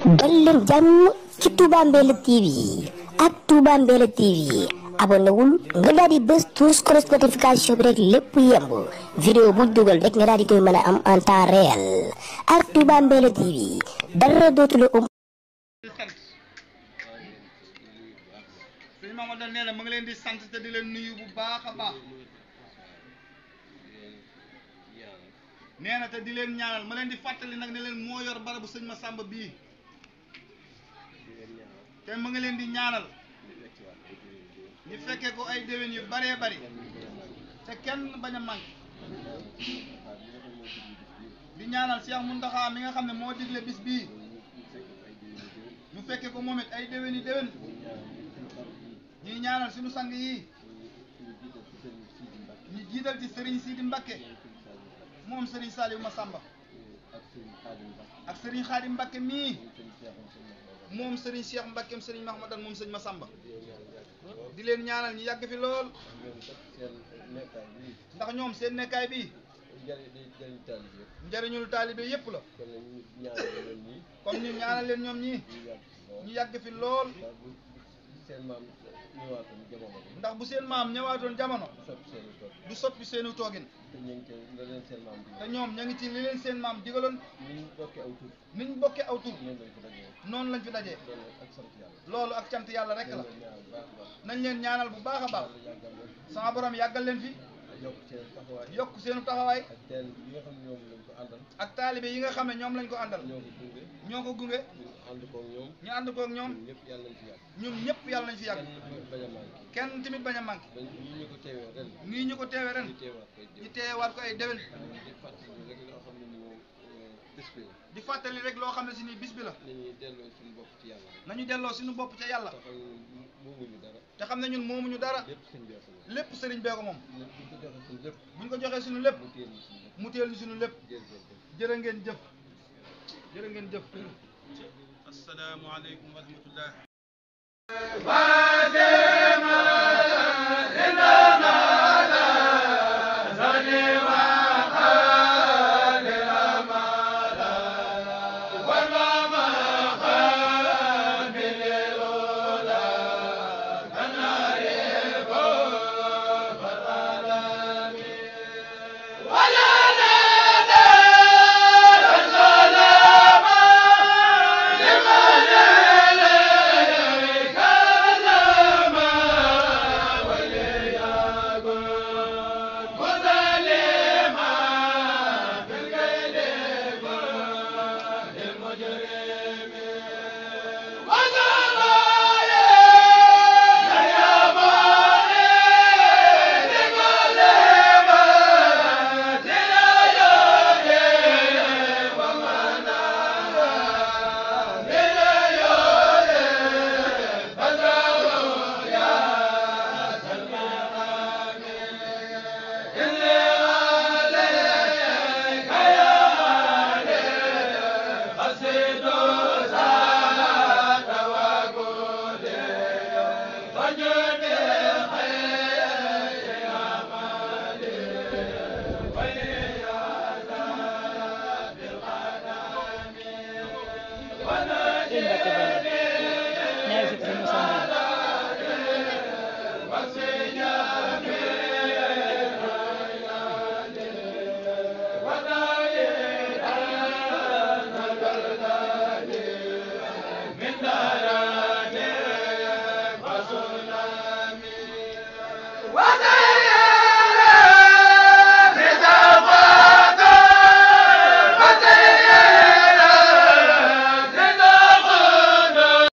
dal leen jàmm ci Touba Mbella TV ak Touba Mbella TV abonné wul nga daal di bës tous cloche notification bi rek lépp yemb vidéo bu dugal rek nga daal di koy mën a am en temps réel ak Touba Mbella TV dara dootu la sëñ Mamadou nee na ma ngi leen di sant te di leen nuyu bu baax a baax nee na te di leen ñaanal ma leen di fàttali nag ne leen moo yor barabu sëñ Massamba bii te ma ngi leen di ñaanal ñu fekkee ko ay déwén yu baree bari te kenn bañ a manqué di ñaanal Cheikh Mountakha mi nga xam ne moo digle bis bii ñu fekkee ko moom it ay déwén yu déwén ñuy ñaanal suñu sang yi ñu jiital ci Serigne Sidi Mbacké moom Serigne Saliou Massamba ak Serigne Khadim Mbacké mii moom Serigne Cheikh Mbackeem Serigne Mahmadan moom Serigne Massamba di leen ñaanal ñu yàgg fi lool ndax ñoom seen nekkaay bi njëriñul taalibe yépp la kon ñu ñaanal leen ñoom ñii ñu yàgg fi lool ndax bu seen maam ñëwaatoon jamono du soppi seenu toogin te ñoom ña ngi ci li leen seen maam digaloon niñ bokkee aw tur noonu lañ fi dajee loolu ak cant yàlla rek la nañ leen ñaanal bu baax a baax sama borom yàggal leen fi yokk seenu taxawaay ak taalibe yi nga xam ne ñoom lañ ko àndal ñoo ko gunge ñu ànd koog ñoom ñun ñëpp yàlla nañ fi yàgg kenn tamit bañ a manqué nii ñu ko teewee ren ñu teewaat ko ay déwén di fàttali rek loo xam ne si nii bis bi la nañu delloo suñu bopp ca yàlla te xam ne ñun moomuñu dara lépp sëriñ bee ko moom buñ ko joxee suñu lépp mu teel ñu suñu lépp jërë ngeen jëf jërë ngeen jëf asalaamaaleykum wa rahmatullah Mbacke Balla ñaari sët Sëñ Massamba